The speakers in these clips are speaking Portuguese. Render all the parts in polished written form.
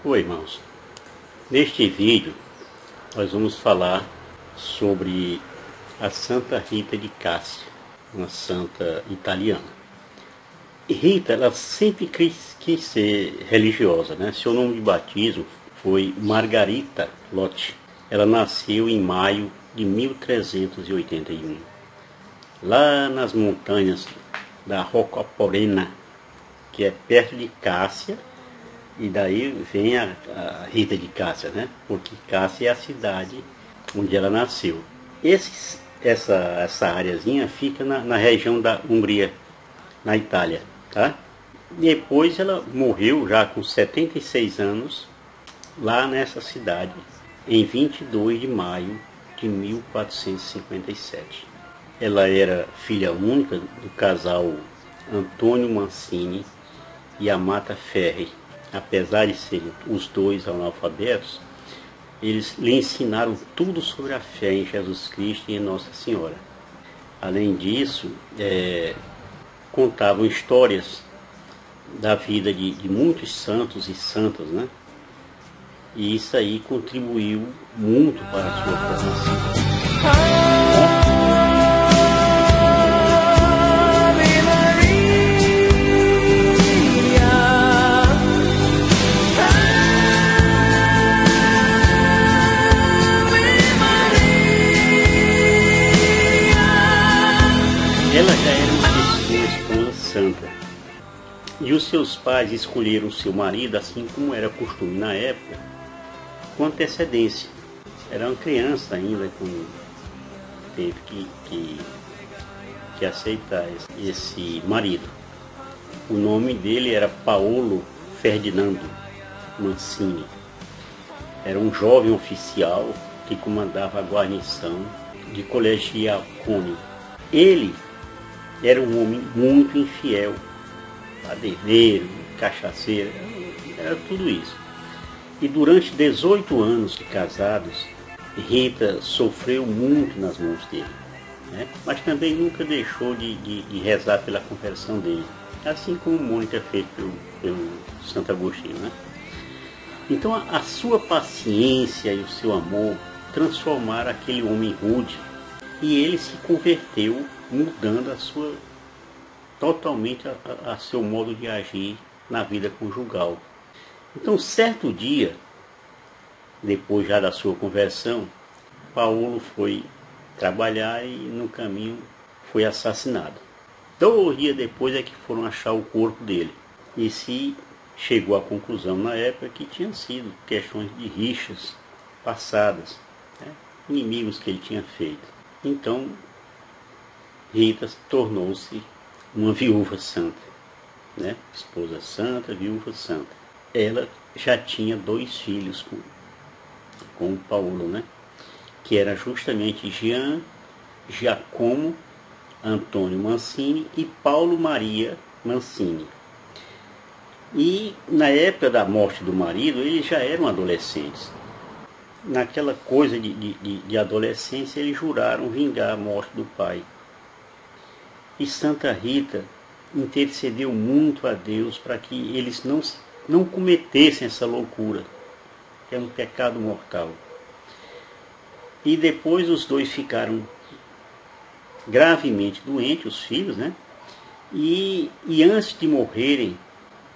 Oi, irmãos. Neste vídeo nós vamos falar sobre a Santa Rita de Cássia, uma santa italiana. Rita, ela sempre quis ser religiosa, né? Seu nome de batismo foi Margarita Lotti. Ela nasceu em maio de 1381, lá nas montanhas da Rocaporena, que é perto de Cássia. E daí vem a Rita de Cássia, né? Porque Cássia é a cidade onde ela nasceu. Essa areazinha fica na região da Hungria, na Itália, tá? Depois ela morreu já com 76 anos, lá nessa cidade, em 22 de maio de 1457. Ela era filha única do casal Antônio Mancini e Amata Ferri. Apesar de serem os dois analfabetos, eles lhe ensinaram tudo sobre a fé em Jesus Cristo e em Nossa Senhora. Além disso, contavam histórias da vida de muitos santos e santas, né? E isso aí contribuiu muito para a sua formação. Ela já era uma esposa santa. E os seus pais escolheram seu marido, assim como era costume na época, com antecedência. Era uma criança ainda, teve que aceitar esse marido. O nome dele era Paolo Ferdinando Mancini. Era um jovem oficial que comandava a guarnição de Collegialcone. Ele era um homem muito infiel, padeiro, cachaceiro, era tudo isso. E durante 18 anos de casados, Rita sofreu muito nas mãos dele, né? Mas também nunca deixou de rezar pela conversão dele, assim como Mônica fez pelo Santo Agostinho, né? Então a sua paciência e o seu amor transformaram aquele homem rude e ele se converteu, mudando totalmente a seu modo de agir na vida conjugal. Então, certo dia, depois já da sua conversão, Paulo foi trabalhar e no caminho foi assassinado. 2 dias depois é que foram achar o corpo dele. E se chegou à conclusão na época que tinham sido questões de rixas passadas, né? Inimigos que ele tinha feito. Então, Rita tornou-se uma viúva santa, né? Esposa santa, viúva santa. Ela já tinha 2 filhos com o Paulo, né? Que era justamente Jean Giacomo Antônio Mancini e Paulo Maria Mancini. E na época da morte do marido, eles já eram adolescentes. Naquela coisa de adolescência, eles juraram vingar a morte do pai. E Santa Rita intercedeu muito a Deus para que eles não cometessem essa loucura, que é um pecado mortal. E depois os dois ficaram gravemente doentes, os filhos, né? E antes de morrerem,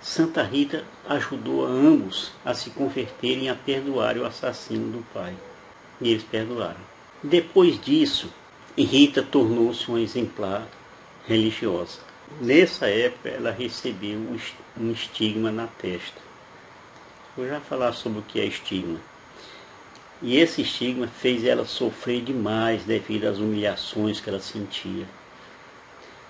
Santa Rita ajudou a ambos a se converterem e a perdoarem o assassino do pai. E eles perdoaram. Depois disso, Rita tornou-se um exemplar religiosa. Nessa época, ela recebeu um estigma na testa. Vou já falar sobre o que é estigma. E esse estigma fez ela sofrer demais devido às humilhações que ela sentia.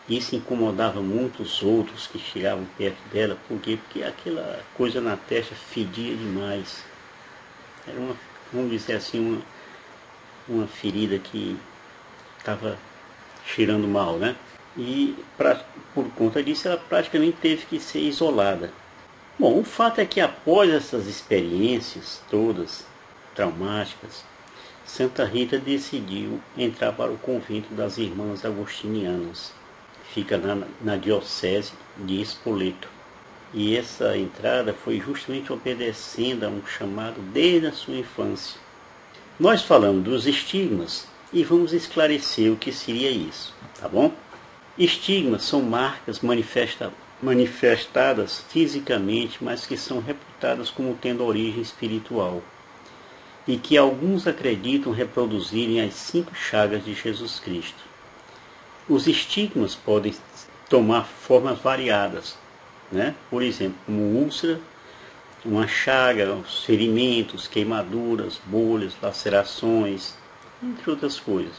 Isso incomodava muito os outros que chegavam perto dela. Por quê? Porque aquela coisa na testa fedia demais. Era vamos dizer assim, uma ferida que estava cheirando mal, né? E por conta disso ela praticamente teve que ser isolada. Bom, o fato é que após essas experiências todas traumáticas, Santa Rita decidiu entrar para o convento das Irmãs Agostinianas. Fica na diocese de Spoleto. E essa entrada foi justamente obedecendo a um chamado desde a sua infância. Nós falamos dos estigmas e vamos esclarecer o que seria isso, tá bom? Estigmas são marcas manifestadas fisicamente, mas que são reputadas como tendo origem espiritual, e que alguns acreditam reproduzirem as 5 chagas de Jesus Cristo. Os estigmas podem tomar formas variadas, né? Por exemplo, como úlcera, uma chaga, ferimentos, queimaduras, bolhas, lacerações, entre outras coisas.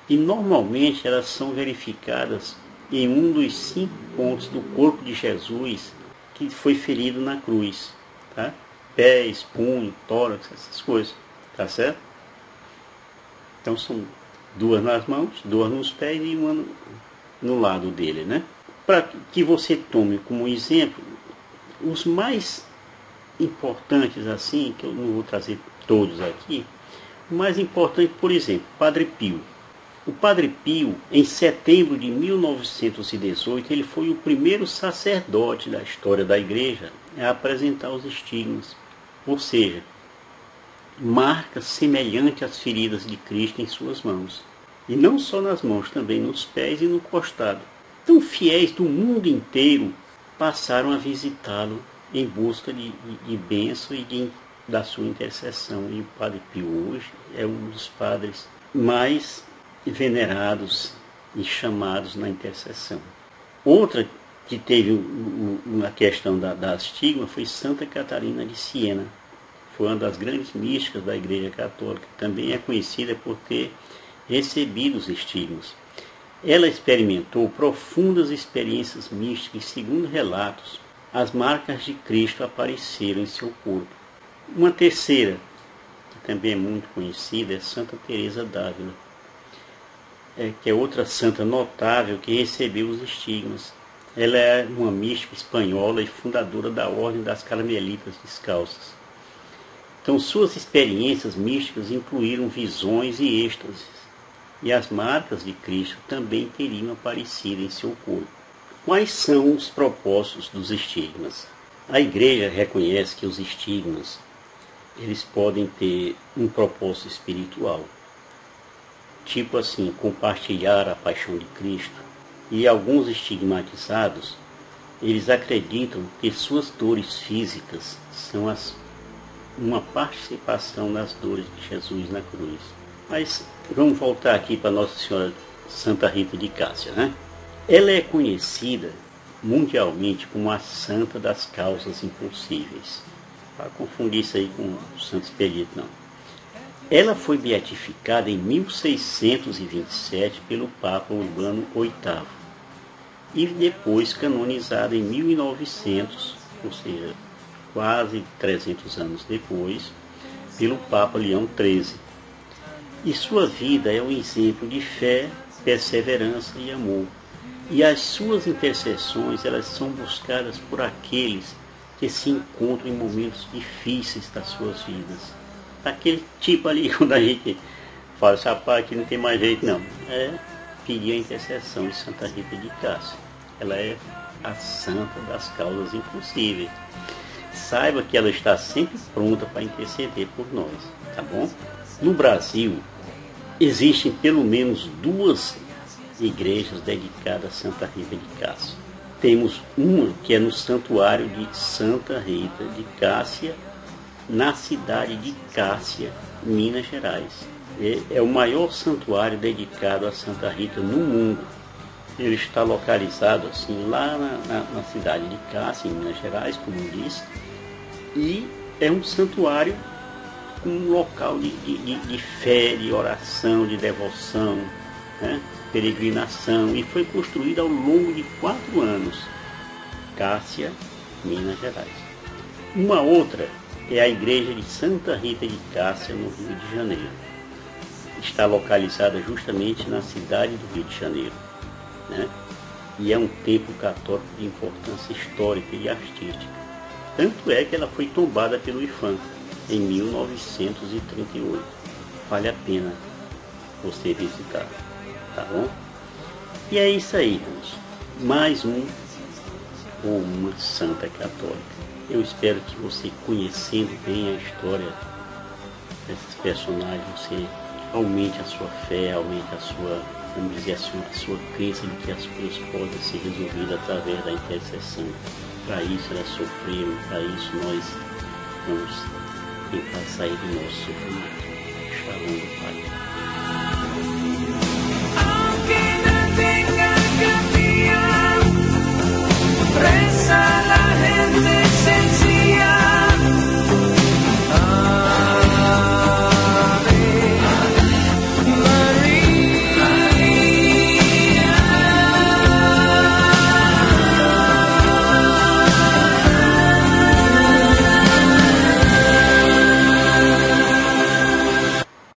E normalmente elas são verificadas em um dos 5 pontos do corpo de Jesus que foi ferido na cruz, tá? Pés, punho, tórax, essas coisas, tá certo? Então são 2 nas mãos, 2 nos pés e uma no lado dele, né? Para que você tome como exemplo os mais importantes assim, que eu não vou trazer todos aqui, o mais importante, por exemplo, Padre Pio. O Padre Pio, em setembro de 1918, ele foi o primeiro sacerdote da história da igreja a apresentar os estigmas, ou seja, marcas semelhantes às feridas de Cristo em suas mãos. E não só nas mãos, também nos pés e no costado. Então, fiéis do mundo inteiro passaram a visitá-lo em busca de bênção e da sua intercessão. E o Padre Pio hoje é um dos padres mais venerados e chamados na intercessão. Outra que teve uma questão da estigma foi Santa Catarina de Siena. Foi uma das grandes místicas da Igreja Católica. Também é conhecida por ter recebido os estigmas. Ela experimentou profundas experiências místicas e, segundo relatos, as marcas de Cristo apareceram em seu corpo. Uma terceira, que também é muito conhecida, é Santa Teresa d'Ávila, que é outra santa notável que recebeu os estigmas. Ela é uma mística espanhola e fundadora da Ordem das Carmelitas Descalças. Então, suas experiências místicas incluíram visões e êxtases, e as marcas de Cristo também teriam aparecido em seu corpo. Quais são os propósitos dos estigmas? A Igreja reconhece que os estigmas eles podem ter um propósito espiritual, tipo assim, compartilhar a paixão de Cristo. E alguns estigmatizados, eles acreditam que suas dores físicas são uma participação nas dores de Jesus na cruz. Mas vamos voltar aqui para Nossa Senhora Santa Rita de Cássia, né? Ela é conhecida mundialmente como a Santa das Causas Impossíveis. Para confundir isso aí com o Santo Expedito, não. Ela foi beatificada em 1627 pelo Papa Urbano VIII e depois canonizada em 1900, ou seja, quase 300 anos depois, pelo Papa Leão XIII. E sua vida é um exemplo de fé, perseverança e amor. E as suas intercessões, elas são buscadas por aqueles que se encontram em momentos difíceis das suas vidas. Aquele tipo ali, quando a gente fala, rapaz, aqui não tem mais jeito não. É pedir a intercessão de Santa Rita de Cássia. Ela é a santa das causas impossíveis. Saiba que ela está sempre pronta para interceder por nós, tá bom? No Brasil, existem pelo menos 2 igrejas dedicadas a Santa Rita de Cássia. Temos uma que é no Santuário de Santa Rita de Cássia, na cidade de Cássia, Minas Gerais. É o maior santuário dedicado a Santa Rita no mundo. Ele está localizado assim, lá na cidade de Cássia, em Minas Gerais, como eu disse, e é um santuário com um local de fé, de oração, de devoção, né? Peregrinação, e foi construído ao longo de 4 anos. Cássia, Minas Gerais. Uma outra é a igreja de Santa Rita de Cássia, no Rio de Janeiro. Está localizada justamente na cidade do Rio de Janeiro, né? E é um templo católico de importância histórica e artística. Tanto é que ela foi tombada pelo IFAM em 1938. Vale a pena você visitar, tá bom? E é isso aí, irmãos. Mais um ou uma santa católica. Eu espero que você, conhecendo bem a história desses personagens, você aumente a sua fé, aumente a sua, vamos dizer assim, a sua crença de que as coisas podem ser resolvidas através da intercessão. Para isso elas sofreram, para isso nós vamos tentar sair do nosso sofrimento. Shalom, Pai.